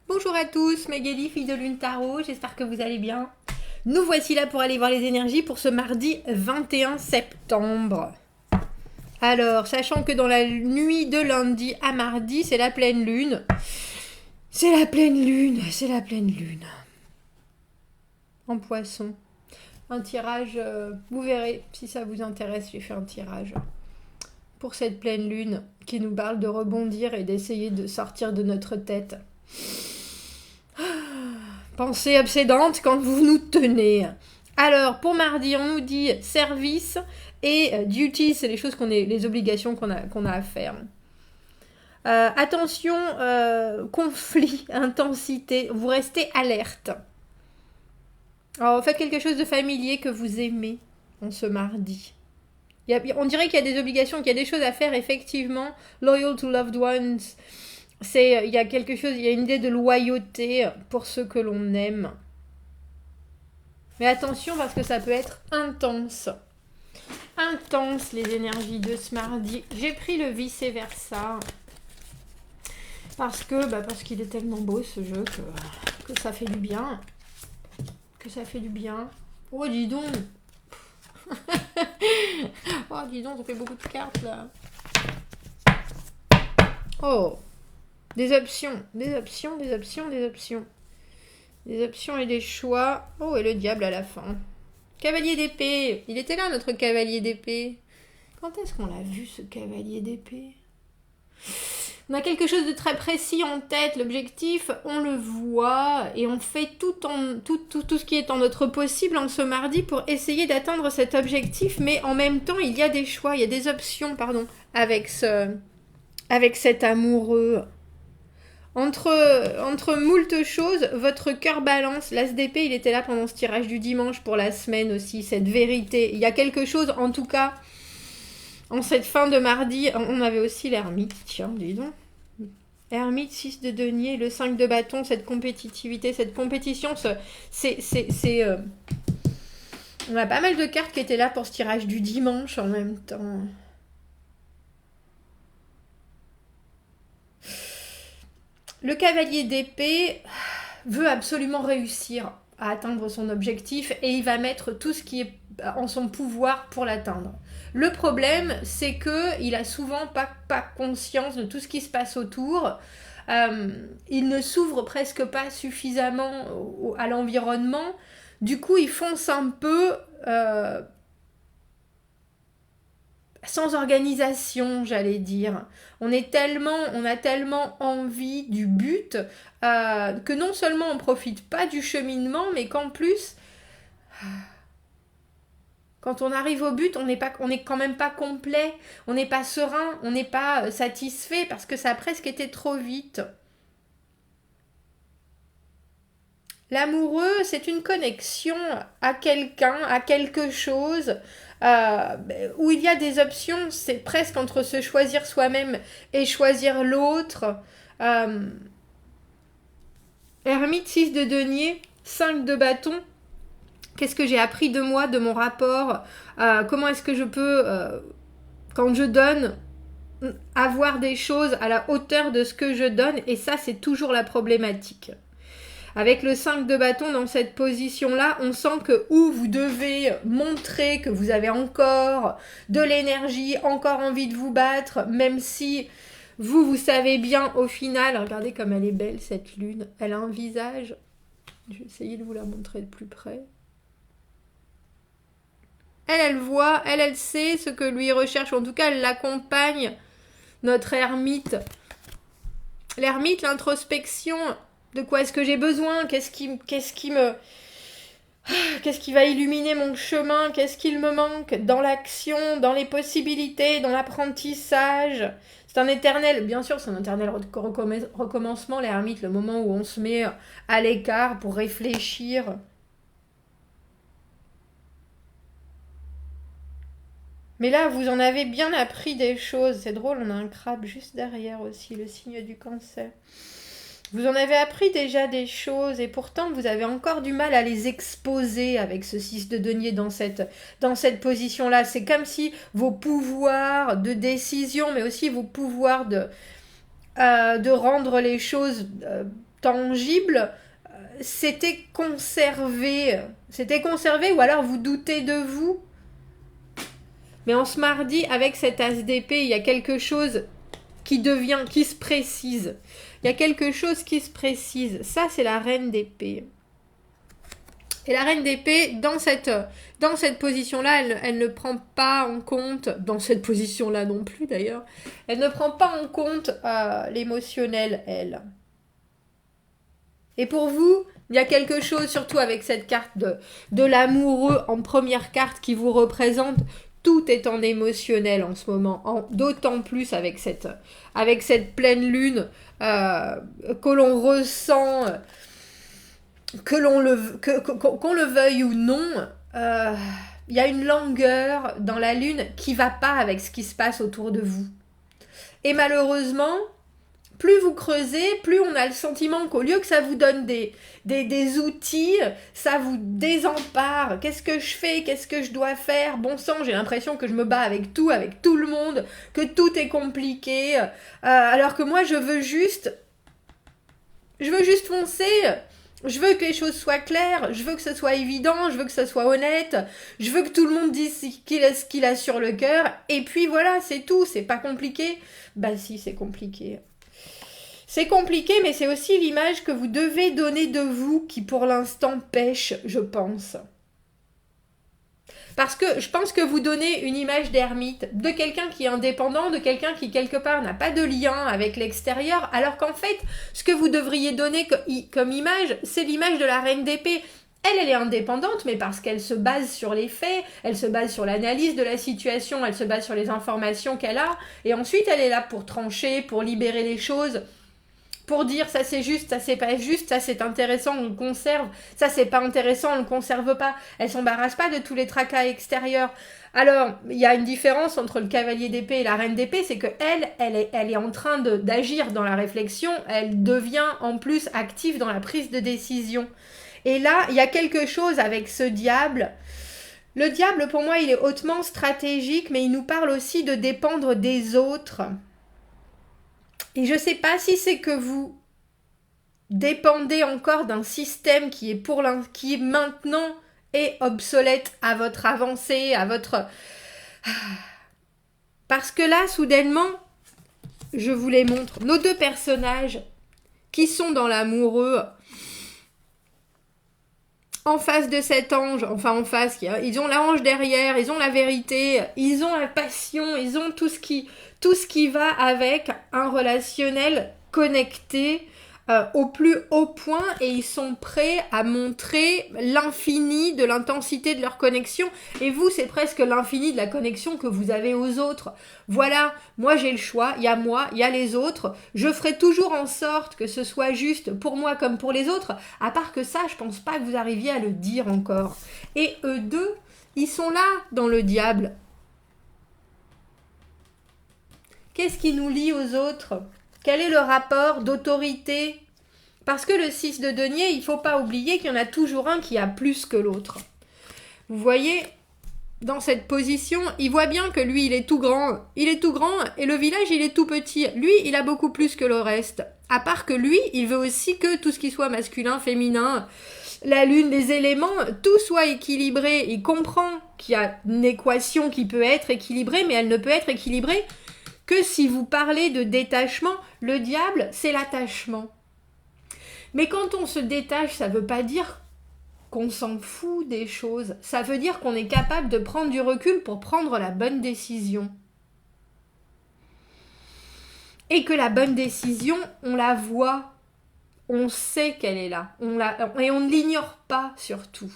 Bonjour à tous, Magali, fille de Lune Tarot, j'espère que vous allez bien. Nous voici là pour aller voir les énergies pour ce mardi 21 septembre. Alors, sachant que dans la nuit de lundi à mardi, c'est la pleine lune. C'est la pleine lune, c'est la pleine lune. En poisson. Un tirage, vous verrez si ça vous intéresse, j'ai fait un tirage pour cette pleine lune qui nous parle de rebondir et d'essayer de sortir de notre tête. Pensée obsédante quand vous nous tenez. Alors, pour mardi, on nous dit service et duty, c'est les choses les obligations qu'on a à faire. Attention, conflit, intensité, vous restez alerte. Alors, faites quelque chose de familier que vous aimez en ce mardi. On dirait qu'il y a des obligations, qu'il y a des choses à faire, effectivement. Loyal to loved ones. Il y a quelque chose, il y a une idée de loyauté pour ceux que l'on aime. Mais attention parce que ça peut être intense. Intense les énergies de ce mardi. J'ai pris le vice-versa. Parce qu'il est tellement beau ce jeu que ça fait du bien. Que ça fait du bien. Oh dis donc. Oh dis donc, ça fait beaucoup de cartes là. Oh. Des options. Des options et des choix. Oh, et le diable à la fin. Cavalier d'épée. Il était là, notre cavalier d'épée. Quand est-ce qu'on l'a vu, ce cavalier d'épée? On a quelque chose de très précis en tête. L'objectif, on le voit. Et on fait tout ce qui est en notre possible en ce mardi pour essayer d'atteindre cet objectif. Mais en même temps, il y a des choix, il y a des options, avec cet amoureux. Entre moult choses, votre cœur balance. L'as d'épée, il était là pendant ce tirage du dimanche pour la semaine aussi, cette vérité. Il y a quelque chose, en tout cas, en cette fin de mardi. On avait aussi l'ermite, tiens, dis donc. Ermite, 6 de denier, le 5 de bâton, cette compétitivité, cette compétition, on a pas mal de cartes qui étaient là pour ce tirage du dimanche en même temps. Le cavalier d'épée veut absolument réussir à atteindre son objectif et il va mettre tout ce qui est en son pouvoir pour l'atteindre. Le problème, c'est qu'il n'a souvent pas conscience de tout ce qui se passe autour. Il ne s'ouvre presque pas suffisamment à l'environnement. Du coup, il fonce un peu sans organisation, j'allais dire. On a tellement envie du but que non seulement on profite pas du cheminement, mais qu'en plus, quand on arrive au but, on est quand même pas complet, on n'est pas serein, on n'est pas satisfait parce que ça a presque été trop vite. L'amoureux, c'est une connexion à quelqu'un, à quelque chose, où il y a des options, c'est presque entre se choisir soi-même et choisir l'autre. Ermite 6 de denier, 5 de bâton. Qu'est-ce que j'ai appris de moi, de mon rapport? Comment est-ce que je peux, quand je donne, avoir des choses à la hauteur de ce que je donne? Et ça, c'est toujours la problématique. Avec le 5 de bâton dans cette position-là, on sent que vous devez montrer que vous avez encore de l'énergie, encore envie de vous battre, même si vous savez bien au final, regardez comme elle est belle cette lune, elle a un visage, je vais essayer de vous la montrer de plus près. Elle voit, elle sait ce que lui recherche, en tout cas elle l'accompagne, notre ermite. L'ermite, l'introspection, de quoi est-ce que j'ai besoin? Qu'est-ce qui va illuminer mon chemin? Qu'est-ce qu'il me manque dans l'action, dans les possibilités, dans l'apprentissage? C'est un éternel, bien sûr, c'est un éternel recommencement, l'ermite, le moment où on se met à l'écart pour réfléchir. Mais là, vous en avez bien appris des choses. C'est drôle, on a un crabe juste derrière aussi, le signe du cancer. Vous en avez appris déjà des choses et pourtant vous avez encore du mal à les exposer avec ce 6 de denier dans cette position-là. C'est comme si vos pouvoirs de décision, mais aussi vos pouvoirs de rendre les choses tangible, c'était conservé. C'était conservé ou alors vous doutez de vous. Mais en ce mardi, avec cet as d'épée, il y a quelque chose qui se précise. Il y a quelque chose qui se précise. Ça, c'est la reine d'épée. Et la reine d'épée, dans cette position-là, elle ne prend pas en compte, dans cette position-là non plus d'ailleurs, elle ne prend pas en compte l'émotionnel, elle. Et pour vous, il y a quelque chose, surtout avec cette carte de l'amoureux en première carte qui vous représente, tout est en émotionnel en ce moment, d'autant plus avec cette pleine lune que l'on ressent, qu'on le veuille ou non, il y a une langueur dans la lune qui va pas avec ce qui se passe autour de vous. Et malheureusement, plus vous creusez, plus on a le sentiment qu'au lieu que ça vous donne des outils, ça vous désempare. Qu'est-ce que je fais? Qu'est-ce que je dois faire? Bon sang, j'ai l'impression que je me bats avec tout le monde, que tout est compliqué. Alors que moi, je veux juste foncer. Je veux que les choses soient claires, je veux que ce soit évident, je veux que ce soit honnête, je veux que tout le monde dise ce qu'il a sur le cœur, et puis voilà, c'est tout, c'est pas compliqué. Bah si, c'est compliqué. C'est compliqué, mais c'est aussi l'image que vous devez donner de vous qui pour l'instant pêche, je pense. Parce que je pense que vous donnez une image d'ermite, de quelqu'un qui est indépendant, de quelqu'un qui quelque part n'a pas de lien avec l'extérieur, alors qu'en fait, ce que vous devriez donner comme image, c'est l'image de la reine d'épée. Elle est indépendante, mais parce qu'elle se base sur les faits, elle se base sur l'analyse de la situation, elle se base sur les informations qu'elle a, et ensuite elle est là pour trancher, pour libérer les choses, pour dire ça c'est juste, ça c'est pas juste, ça c'est intéressant, on le conserve, ça c'est pas intéressant, on le conserve pas. Elle s'embarrasse pas de tous les tracas extérieurs. Alors, il y a une différence entre le cavalier d'épée et la reine d'épée, c'est que elle est en train d'agir dans la réflexion, elle devient en plus active dans la prise de décision. Et là, il y a quelque chose avec ce diable. Le diable, pour moi, il est hautement stratégique, mais il nous parle aussi de dépendre des autres. Et je ne sais pas si c'est que vous dépendez encore d'un système qui est maintenant est obsolète à votre avancée, à votre... Parce que là, soudainement, je vous les montre. Nos deux personnages qui sont dans l'amoureux, en face de cet ange, enfin en face, ils ont l'ange derrière, ils ont la vérité, ils ont la passion, ils ont tout ce qui va avec un relationnel connecté au plus haut point, et ils sont prêts à montrer l'infini de l'intensité de leur connexion. Et vous, c'est presque l'infini de la connexion que vous avez aux autres. Voilà, moi j'ai le choix, il y a moi, il y a les autres. Je ferai toujours en sorte que ce soit juste pour moi comme pour les autres. À part que ça, je pense pas que vous arriviez à le dire encore. Et eux deux, ils sont là dans le diable. Qu'est-ce qui nous lie aux autres ? Quel est le rapport d'autorité ? Parce que le 6 de denier, il ne faut pas oublier qu'il y en a toujours un qui a plus que l'autre. Vous voyez, dans cette position, il voit bien que lui, il est tout grand. Il est tout grand et le village, il est tout petit. Lui, il a beaucoup plus que le reste. À part que lui, il veut aussi que tout ce qui soit masculin, féminin, la lune, les éléments, tout soit équilibré. Il comprend qu'il y a une équation qui peut être équilibrée, mais elle ne peut être équilibrée que si vous parlez de détachement. Le diable, c'est l'attachement. Mais quand on se détache, ça ne veut pas dire qu'on s'en fout des choses. Ça veut dire qu'on est capable de prendre du recul pour prendre la bonne décision. Et que la bonne décision, on la voit. On sait qu'elle est là. Et on ne l'ignore pas surtout.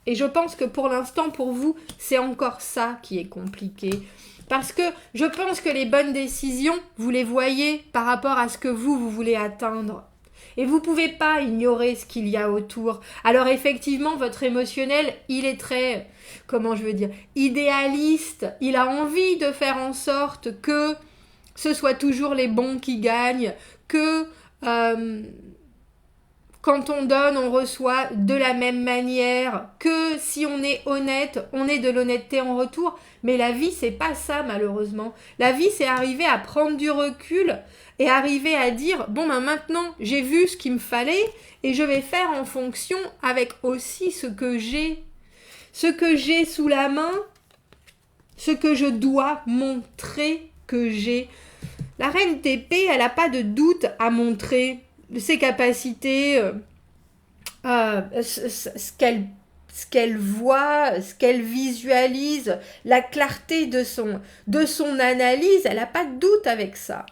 Et je pense que pour l'instant, pour vous, c'est encore ça qui est compliqué. Parce que je pense que les bonnes décisions, vous les voyez par rapport à ce que vous voulez atteindre. Et vous ne pouvez pas ignorer ce qu'il y a autour. Alors effectivement, votre émotionnel, il est très, idéaliste. Il a envie de faire en sorte que ce soit toujours les bons qui gagnent, que quand on donne, on reçoit de la même manière, que si on est honnête, on est de l'honnêteté en retour. Mais la vie, c'est pas ça, malheureusement. La vie, c'est arriver à prendre du recul et arriver à dire, bon, ben maintenant, j'ai vu ce qu'il me fallait et je vais faire en fonction avec aussi ce que j'ai sous la main, ce que je dois montrer que j'ai. La reine d'épée, elle n'a pas de doute à montrer ses capacités, ce qu'elle voit, ce qu'elle visualise, la clarté de son analyse, elle n'a pas de doute avec ça.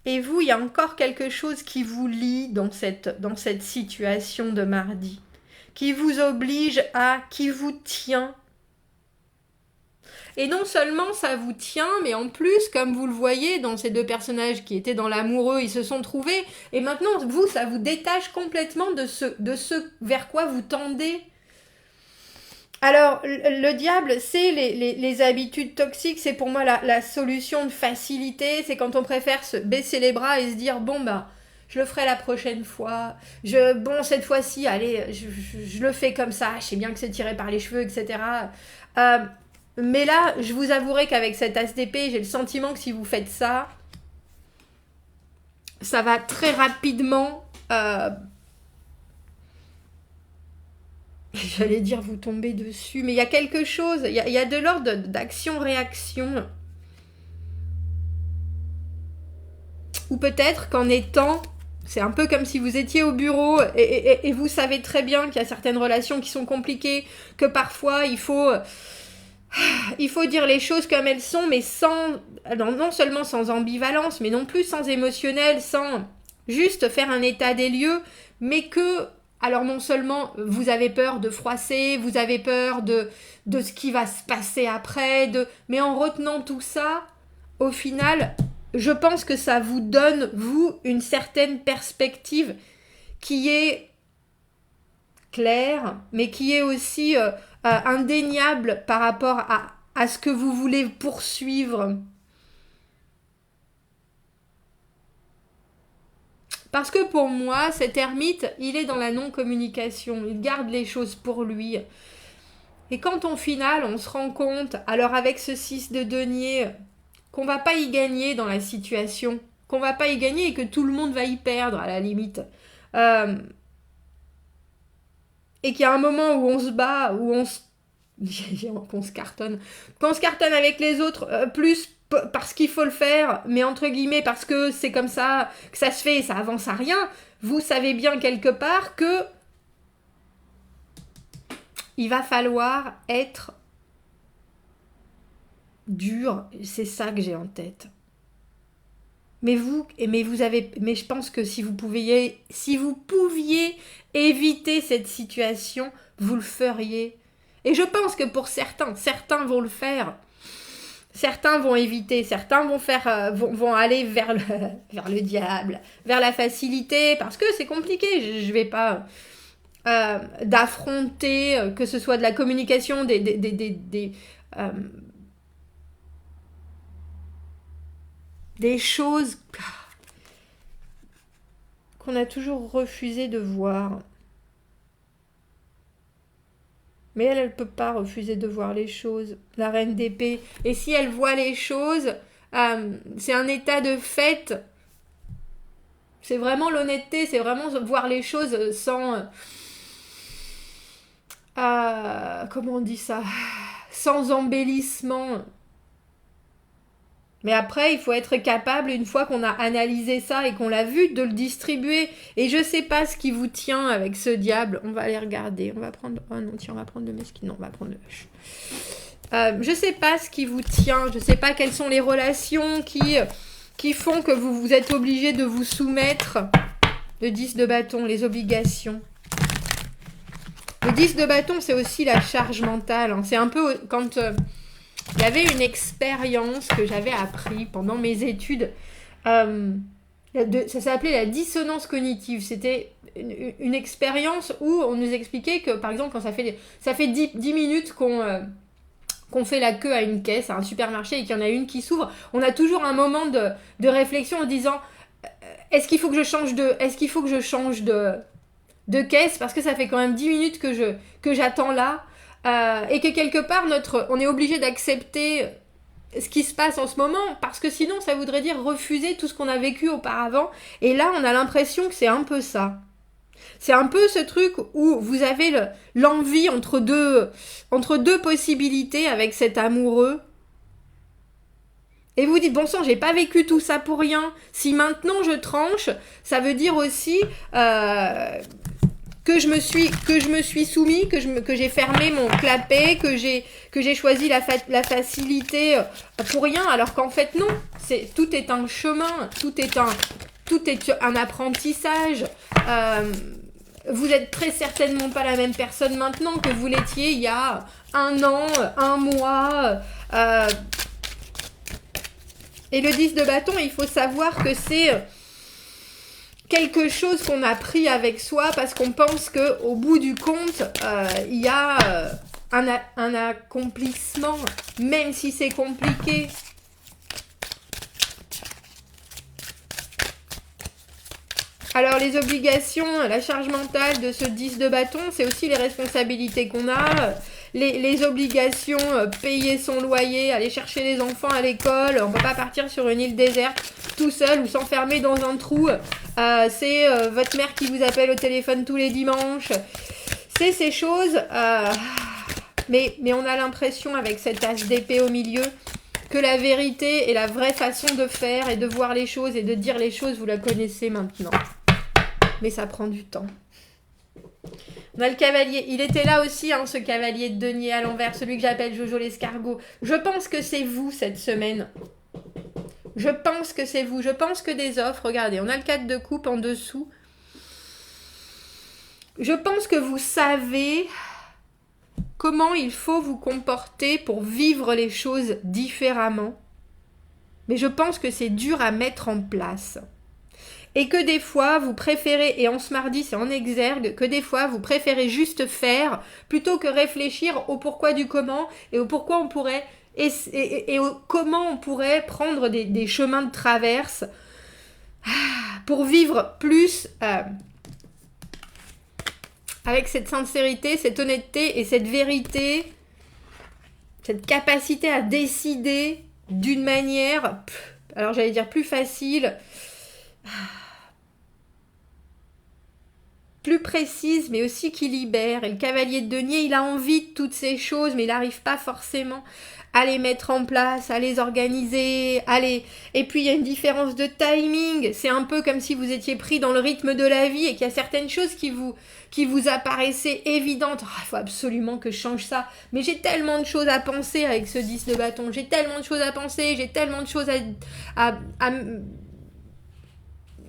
Et vous, il y a encore quelque chose qui vous lie dans cette situation de mardi, qui vous oblige qui vous tient. Et non seulement ça vous tient, mais en plus, comme vous le voyez, dans ces deux personnages qui étaient dans l'amoureux, ils se sont trouvés, et maintenant, vous, ça vous détache complètement de ce vers quoi vous tendez. Alors, le diable, c'est les habitudes toxiques, c'est pour moi la solution de facilité, c'est quand on préfère se baisser les bras et se dire, bon, bah, je le ferai la prochaine fois, cette fois-ci, allez, je le fais comme ça, je sais bien que c'est tiré par les cheveux, etc. Mais là, je vous avouerai qu'avec cet as d'épée, j'ai le sentiment que si vous faites ça, ça va très rapidement... J'allais dire vous tomber dessus, mais il y a quelque chose, il y a de l'ordre d'action-réaction. Ou peut-être qu'en étant, c'est un peu comme si vous étiez au bureau et vous savez très bien qu'il y a certaines relations qui sont compliquées, que parfois il faut dire les choses comme elles sont, mais non seulement sans ambivalence, mais non plus sans émotionnel, sans juste faire un état des lieux, mais que... Alors non seulement vous avez peur de froisser, vous avez peur de ce qui va se passer après, mais en retenant tout ça, au final, je pense que ça vous donne, vous, une certaine perspective qui est claire, mais qui est aussi indéniable par rapport à ce que vous voulez poursuivre. Parce que pour moi, cet ermite, il est dans la non-communication. Il garde les choses pour lui. Et quand au final, on se rend compte, alors avec ce 6 de denier, qu'on va pas y gagner dans la situation, qu'on va pas y gagner et que tout le monde va y perdre à la limite. Et qu'il y a un moment où on se bat, où qu'on se cartonne. Qu'on se cartonne avec les autres, plus parce qu'il faut le faire, mais entre guillemets parce que c'est comme ça que ça se fait et ça avance à rien, vous savez bien quelque part que il va falloir être dur, c'est ça que j'ai en tête. Mais je pense que si vous pouviez éviter cette situation, vous le feriez. Et je pense que pour certains vont le faire. Certains vont éviter, certains vont aller vers le diable, vers la facilité, parce que c'est compliqué. Je vais pas d'affronter, que ce soit de la communication, des choses qu'on a toujours refusé de voir. Mais elle ne peut pas refuser de voir les choses, la reine d'épée. Et si elle voit les choses, c'est un état de fait. C'est vraiment l'honnêteté, c'est vraiment voir les choses sans... comment on dit ça ? Sans embellissement. Mais après, il faut être capable, une fois qu'on a analysé ça et qu'on l'a vu, de le distribuer. Et je sais pas ce qui vous tient avec ce diable. On va aller regarder. On va prendre... Oh non, tiens, on va prendre le mesquin. Non, on va prendre le... je sais pas ce qui vous tient. Je sais pas quelles sont les relations qui font que vous êtes obligé de vous soumettre. Le 10 de bâton, les obligations. Le 10 de bâton, c'est aussi la charge mentale. Hein. C'est un peu quand... Il y avait une expérience que j'avais appris pendant mes études. Ça s'appelait la dissonance cognitive. C'était une expérience où on nous expliquait que, par exemple, quand ça fait 10 minutes qu'on qu'on fait la queue à une caisse, à un supermarché et qu'il y en a une qui s'ouvre, on a toujours un moment de réflexion en disant est-ce qu'il faut que je change de caisse parce que ça fait quand même 10 minutes que j'attends là et que quelque part on est obligé d'accepter ce qui se passe en ce moment parce que sinon ça voudrait dire refuser tout ce qu'on a vécu auparavant et là on a l'impression que c'est un peu ça. C'est un peu ce truc où vous avez l'envie entre deux possibilités avec cet amoureux. Et vous dites, bon sang, j'ai pas vécu tout ça pour rien. Si maintenant je tranche, ça veut dire aussi que je me suis soumis, que j'ai fermé mon clapet, que j'ai choisi la facilité pour rien, alors qu'en fait non. Tout est un chemin, tout est un apprentissage. Vous êtes très certainement pas la même personne maintenant que vous l'étiez il y a 1 an, 1 mois. Et le 10 de bâton, il faut savoir que c'est quelque chose qu'on a pris avec soi parce qu'on pense qu'au bout du compte, il y a un accomplissement, même si c'est compliqué. Alors les obligations, la charge mentale de ce 10 de bâton, c'est aussi les responsabilités qu'on a, les obligations, payer son loyer, aller chercher les enfants à l'école, on ne peut pas partir sur une île déserte tout seul ou s'enfermer dans un trou, c'est votre mère qui vous appelle au téléphone tous les dimanches, c'est ces choses, mais on a l'impression avec cet as d'épée au milieu que la vérité et la vraie façon de faire et de voir les choses et de dire les choses, vous la connaissez maintenant. Mais ça prend du temps. On a le cavalier. Il était là aussi, hein, ce cavalier de denier à l'envers, celui que j'appelle Jojo l'escargot. Je pense que c'est vous cette semaine. Je pense que c'est vous. Je pense que des offres, regardez, on a le 4 de coupe en dessous. Je pense que vous savez comment il faut vous comporter pour vivre les choses différemment. Mais je pense que c'est dur à mettre en place. Et que des fois, vous préférez, et en ce mardi, c'est en exergue, que des fois, vous préférez juste faire, plutôt que réfléchir au pourquoi du comment, et au pourquoi on pourrait, et au comment on pourrait prendre des chemins de traverse, pour vivre plus, avec cette sincérité, cette honnêteté, et cette vérité, cette capacité à décider d'une manière, alors j'allais dire plus facile, plus précise, mais aussi qui libère. Et le cavalier de denier, il a envie de toutes ces choses, mais il n'arrive pas forcément à les mettre en place, à les organiser, Et puis, il y a une différence de timing. C'est un peu comme si vous étiez pris dans le rythme de la vie et qu'il y a certaines choses qui vous apparaissaient évidentes. Oh, il faut absolument que je change ça. Mais j'ai tellement de choses à penser avec ce 10 de bâton. J'ai tellement de choses à penser, j'ai tellement de choses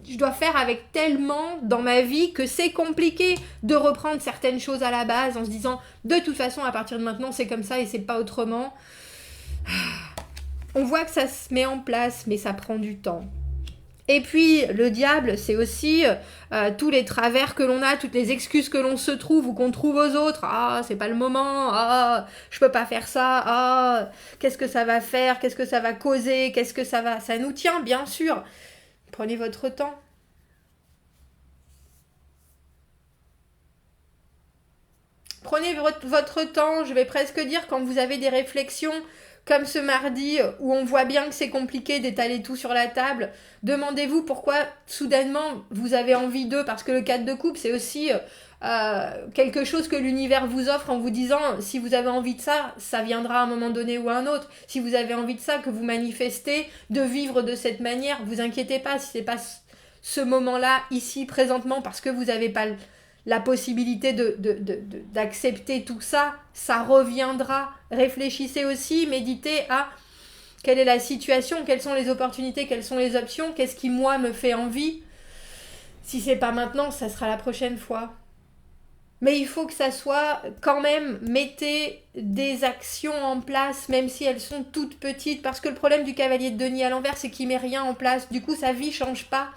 je dois faire avec tellement dans ma vie que c'est compliqué de reprendre certaines choses à la base en se disant de toute façon à partir de maintenant c'est comme ça et c'est pas autrement. On voit que ça se met en place mais ça prend du temps. Et puis le diable c'est aussi tous les travers que l'on a, toutes les excuses que l'on se trouve ou qu'on trouve aux autres. Ah c'est pas le moment, ah je peux pas faire ça, ah qu'est-ce que ça va faire, qu'est-ce que ça va causer, ça nous tient bien sûr. Prenez votre temps. Prenez votre temps, je vais presque dire, quand vous avez des réflexions comme ce mardi où on voit bien que c'est compliqué d'étaler tout sur la table. Demandez-vous pourquoi soudainement vous avez envie d'eux, parce que le 4 de coupe c'est aussi quelque chose que l'univers vous offre en vous disant si vous avez envie de ça, ça viendra à un moment donné ou à un autre. Si vous avez envie de ça, que vous manifestez, de vivre de cette manière, vous inquiétez pas si c'est pas ce moment-là, ici, présentement, parce que vous n'avez pas la possibilité d'accepter tout ça, ça reviendra. Réfléchissez aussi, méditez à quelle est la situation, quelles sont les opportunités, quelles sont les options, qu'est-ce qui moi me fait envie. Si c'est pas maintenant, ça sera la prochaine fois. Mais il faut que ça soit quand même, mettez des actions en place, même si elles sont toutes petites, parce que le problème du cavalier de denier à l'envers, c'est qu'il met rien en place. Du coup, sa vie change pas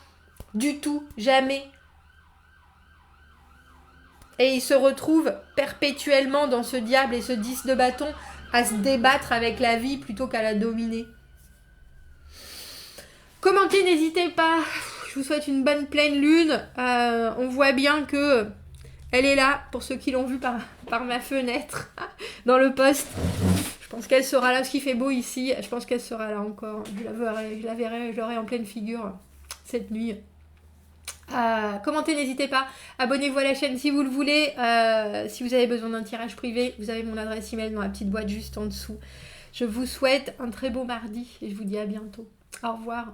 du tout, jamais. Et il se retrouve perpétuellement dans ce diable et ce 10 de bâton, à se débattre avec la vie plutôt qu'à la dominer. Commentez, n'hésitez pas. Je vous souhaite une bonne pleine lune. On voit bien que elle est là, pour ceux qui l'ont vue par ma fenêtre, dans le poste. Je pense qu'elle sera là, parce qu'il fait beau ici. Je pense qu'elle sera là encore. Je l'aurai en pleine figure cette nuit. Commentez, n'hésitez pas. Abonnez-vous à la chaîne si vous le voulez. Si vous avez besoin d'un tirage privé, vous avez mon adresse email dans la petite boîte juste en dessous. Je vous souhaite un très beau mardi et je vous dis à bientôt. Au revoir.